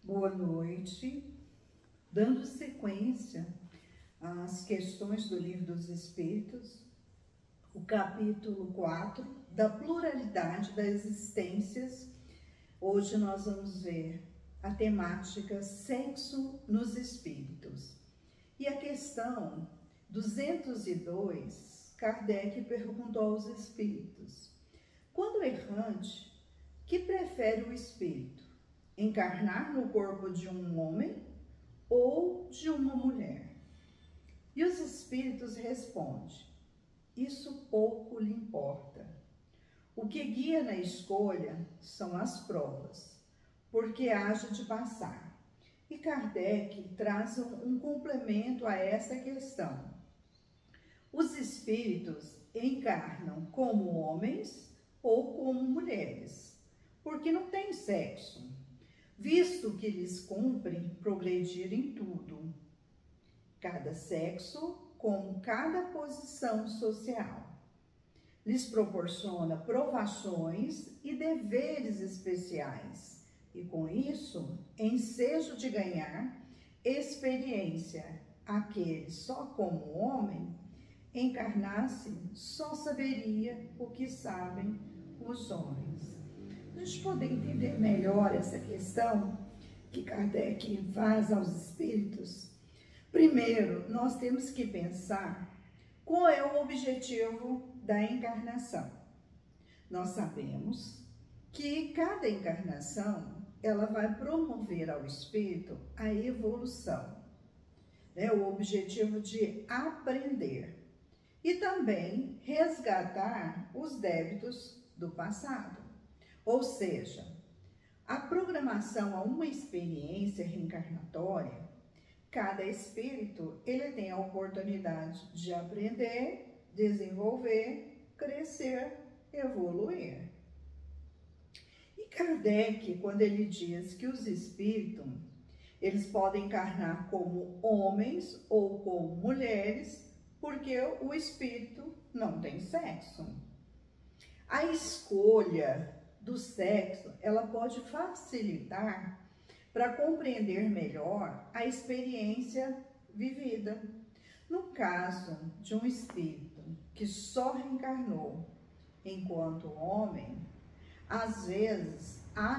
Boa noite. Dando sequência às questões do Livro dos Espíritos, o capítulo 4, da pluralidade das existências. Hoje nós vamos ver a temática sexo nos espíritos. E a questão 202, Kardec perguntou aos espíritos: quando errante, que prefere o espírito? Encarnar no corpo de um homem ou de uma mulher? E os espíritos respondem: isso pouco lhe importa. O que guia na escolha são as provas, porque haja de passar. E Kardec traz um complemento a essa questão. Os espíritos encarnam como homens ou como mulheres, porque não tem sexo, visto que lhes cumpre progredir em tudo, cada sexo como cada posição social. Lhes proporciona provações e deveres especiais, e com isso, ensejo de ganhar experiência. Aquele só como homem encarnasse, só saberia o que sabem os homens. Para a gente poder entender melhor essa questão que Kardec faz aos espíritos, primeiro nós temos que pensar qual é o objetivo da encarnação. Nós sabemos que cada encarnação ela vai promover ao espírito a evolução, né? O objetivo de aprender e também resgatar os débitos do passado. Ou seja, a programação a uma experiência reencarnatória, cada espírito ele tem a oportunidade de aprender, desenvolver, crescer, evoluir. E Kardec, quando ele diz que os espíritos, eles podem encarnar como homens ou como mulheres, porque o espírito não tem sexo. A escolha do sexo, ela pode facilitar para compreender melhor a experiência vivida. No caso de um espírito que só reencarnou enquanto homem, às vezes há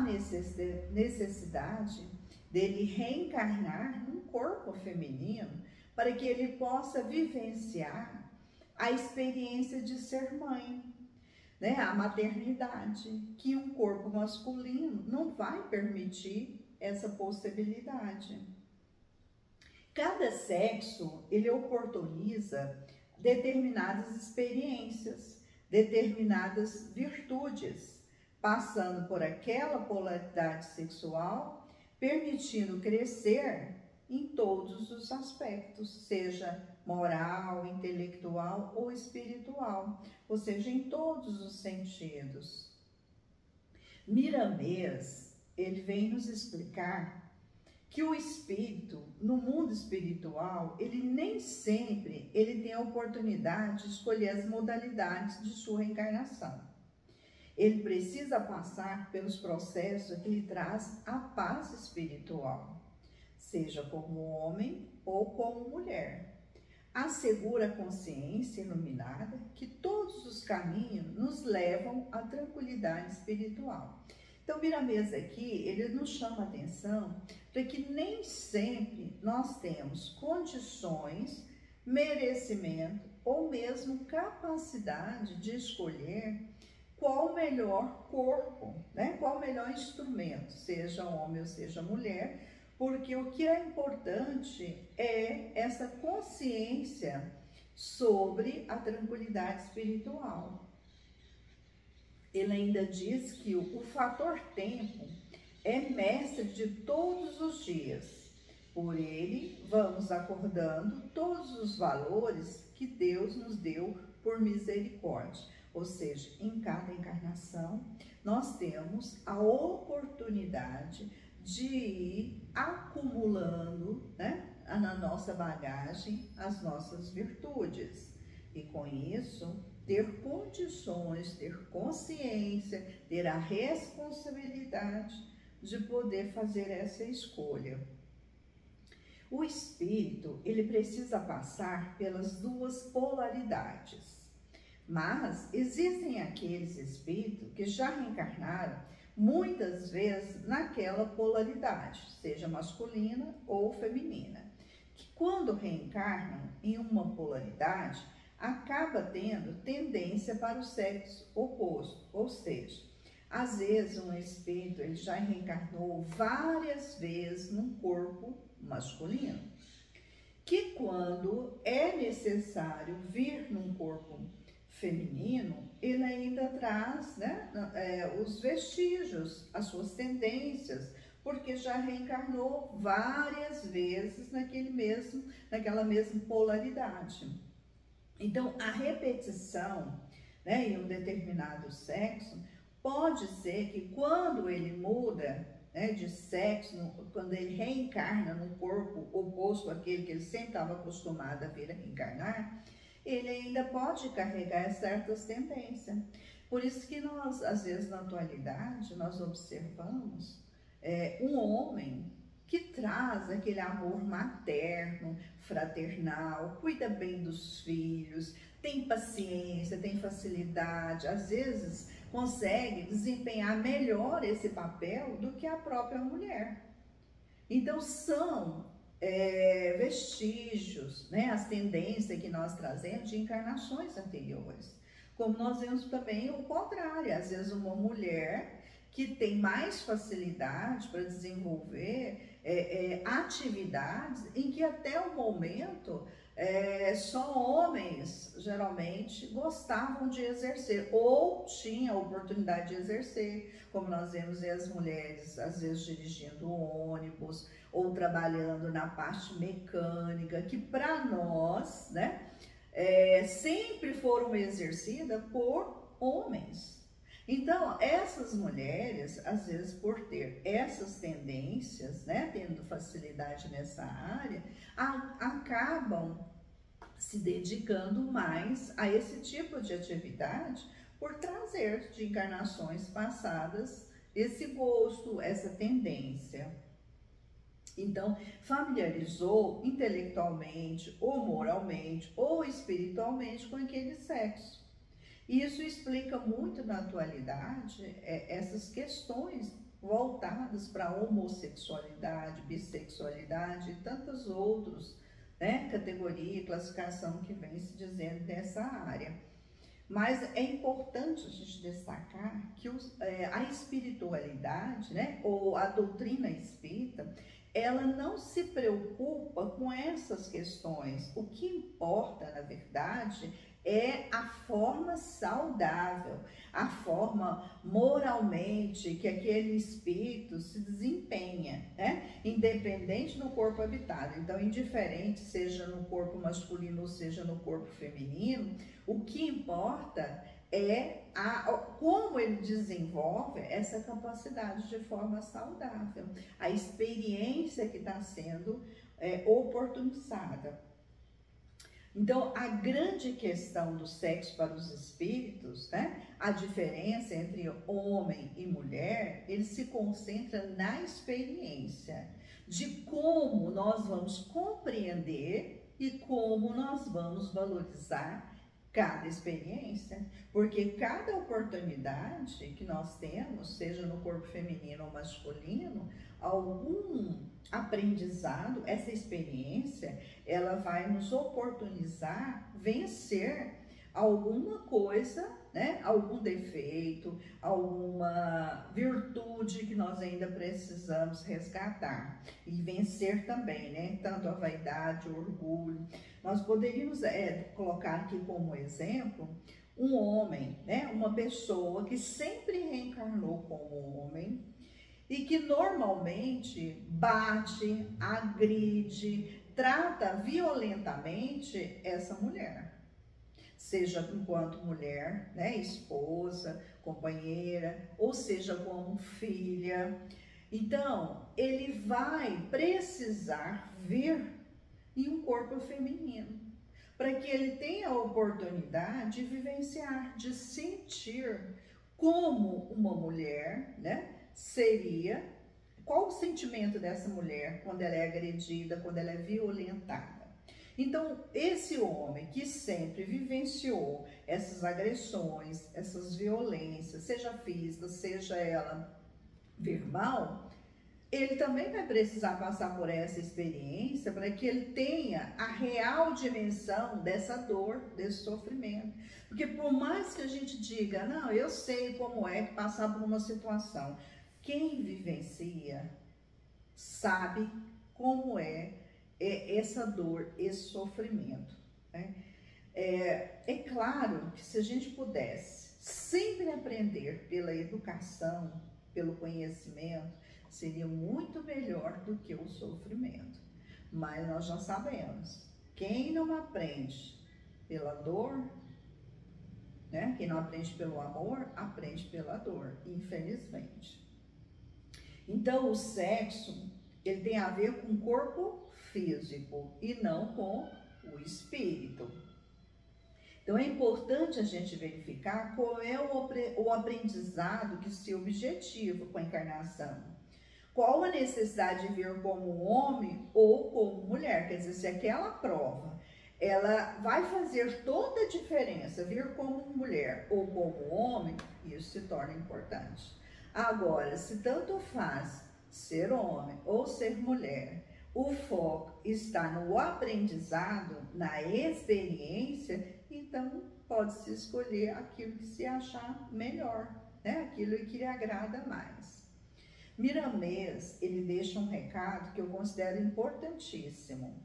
necessidade dele reencarnar num corpo feminino para que ele possa vivenciar a experiência de ser mãe, né? A maternidade, que um corpo masculino não vai permitir essa possibilidade. Cada sexo, ele oportuniza determinadas experiências, determinadas virtudes, passando por aquela polaridade sexual, permitindo crescer em todos os aspectos, seja moral, intelectual ou espiritual, ou seja, em todos os sentidos. Miramês, ele vem nos explicar que o espírito, no mundo espiritual, ele nem sempre ele tem a oportunidade de escolher as modalidades de sua reencarnação. Ele precisa passar pelos processos que lhe traz a paz espiritual, seja como homem ou como mulher. Assegura a consciência iluminada que todos os caminhos nos levam à tranquilidade espiritual. Então, Miramês aqui, ele nos chama a atenção para que nem sempre nós temos condições, merecimento ou mesmo capacidade de escolher qual o melhor corpo, né? Qual o melhor instrumento, seja homem ou seja mulher, porque o que é importante é essa consciência sobre a tranquilidade espiritual. Ele ainda diz que o fator tempo é mestre de todos os dias. Por ele, vamos acordando todos os valores que Deus nos deu por misericórdia. Ou seja, em cada encarnação, nós temos a oportunidade de ir acumulando, né, na nossa bagagem as nossas virtudes. E com isso, ter condições, ter consciência, ter a responsabilidade de poder fazer essa escolha. O espírito, ele precisa passar pelas duas polaridades, mas existem aqueles espíritos que já reencarnaram muitas vezes naquela polaridade, seja masculina ou feminina, que quando reencarnam em uma polaridade, acaba tendo tendência para o sexo oposto, ou seja, às vezes um espírito ele já reencarnou várias vezes num corpo masculino, que quando é necessário vir num corpo feminino, ele ainda traz, né, os vestígios, as suas tendências, porque já reencarnou várias vezes naquela mesma polaridade. Então, a repetição, né, em um determinado sexo, pode ser que quando ele muda, né, de sexo, quando ele reencarna num corpo oposto àquele que ele sempre estava acostumado a vir a reencarnar, ele ainda pode carregar certas tendências. Por isso que nós, às vezes, na atualidade, nós observamos um homem que traz aquele amor materno, fraternal, cuida bem dos filhos, tem paciência, tem facilidade, às vezes consegue desempenhar melhor esse papel do que a própria mulher. Então são vestígios, né, as tendências que nós trazemos de encarnações anteriores. Como nós vemos também o contrário, às vezes uma mulher que tem mais facilidade para desenvolver atividades em que até o momento só homens geralmente gostavam de exercer ou tinham a oportunidade de exercer, como nós vemos as mulheres às vezes dirigindo ônibus ou trabalhando na parte mecânica, que para nós, né, sempre foram exercidas por homens. Então, essas mulheres, às vezes por ter essas tendências, né, tendo facilidade nessa área, acabam se dedicando mais a esse tipo de atividade por trazer de encarnações passadas esse gosto, essa tendência. Então, familiarizou intelectualmente, ou moralmente, ou espiritualmente com aquele sexo. E isso explica muito na atualidade essas questões voltadas para a homossexualidade, bissexualidade e tantos outros, né, categoria e classificação que vem se dizendo dessa área. Mas é importante a gente destacar que a espiritualidade, né, ou a doutrina espírita, ela não se preocupa com essas questões. O que importa, na verdade, é a forma saudável, a forma moralmente que aquele espírito se desempenha, né? Independente do corpo habitado. Então, indiferente seja no corpo masculino ou seja no corpo feminino, o que importa é como ele desenvolve essa capacidade de forma saudável, a experiência que está sendo oportunizada. Então, a grande questão do sexo para os espíritos, né, a diferença entre homem e mulher, ele se concentra na experiência de como nós vamos compreender e como nós vamos valorizar cada experiência, porque cada oportunidade que nós temos, seja no corpo feminino ou masculino, algum aprendizado, essa experiência, ela vai nos oportunizar vencer alguma coisa, né? Algum defeito, alguma virtude que nós ainda precisamos resgatar e vencer também, né? Tanto a vaidade, o orgulho. Nós poderíamos colocar aqui como exemplo um homem, né? Uma pessoa que sempre reencarnou como homem e que normalmente bate, agride, trata violentamente essa mulher, seja enquanto mulher, né, esposa, companheira, ou seja como filha. Então, ele vai precisar vir em um corpo feminino, para que ele tenha a oportunidade de vivenciar, de sentir como uma mulher, né, seria qual o sentimento dessa mulher quando ela é agredida, quando ela é violentada. Então, esse homem que sempre vivenciou essas agressões, essas violências, seja física, seja ela verbal, ele também vai precisar passar por essa experiência para que ele tenha a real dimensão dessa dor, desse sofrimento. Porque por mais que a gente diga, não, eu sei como é passar por uma situação, quem vivencia sabe como é essa dor, esse sofrimento, né? É claro que se a gente pudesse sempre aprender pela educação, pelo conhecimento, seria muito melhor do que o sofrimento. Mas nós já sabemos, quem não aprende pela dor, né? Quem não aprende pelo amor, aprende pela dor, infelizmente. Então, o sexo, ele tem a ver com o corpo físico e não com o espírito. Então, é importante a gente verificar qual é o aprendizado que se objetiva com a encarnação. Qual a necessidade de vir como homem ou como mulher? Quer dizer, se aquela prova, ela vai fazer toda a diferença, vir como mulher ou como homem, isso se torna importante. Agora, se tanto faz ser homem ou ser mulher, o foco está no aprendizado, na experiência, então pode-se escolher aquilo que se achar melhor, né? Aquilo que lhe agrada mais. Miramês, ele deixa um recado que eu considero importantíssimo.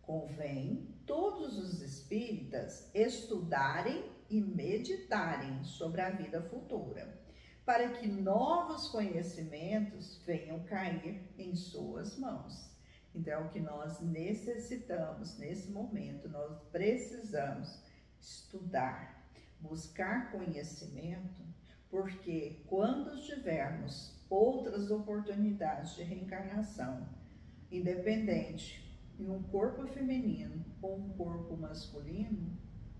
Convém todos os espíritas estudarem e meditarem sobre a vida futura, para que novos conhecimentos venham cair em suas mãos. Então, é o que nós necessitamos nesse momento, nós precisamos estudar, buscar conhecimento, porque quando tivermos outras oportunidades de reencarnação, independente em um corpo feminino ou um corpo masculino,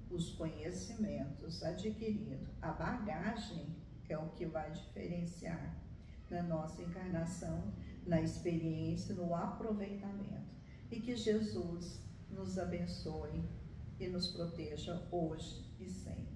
os conhecimentos adquiridos, a bagagem é o que vai diferenciar na nossa encarnação, na experiência, no aproveitamento. E que Jesus nos abençoe e nos proteja hoje e sempre.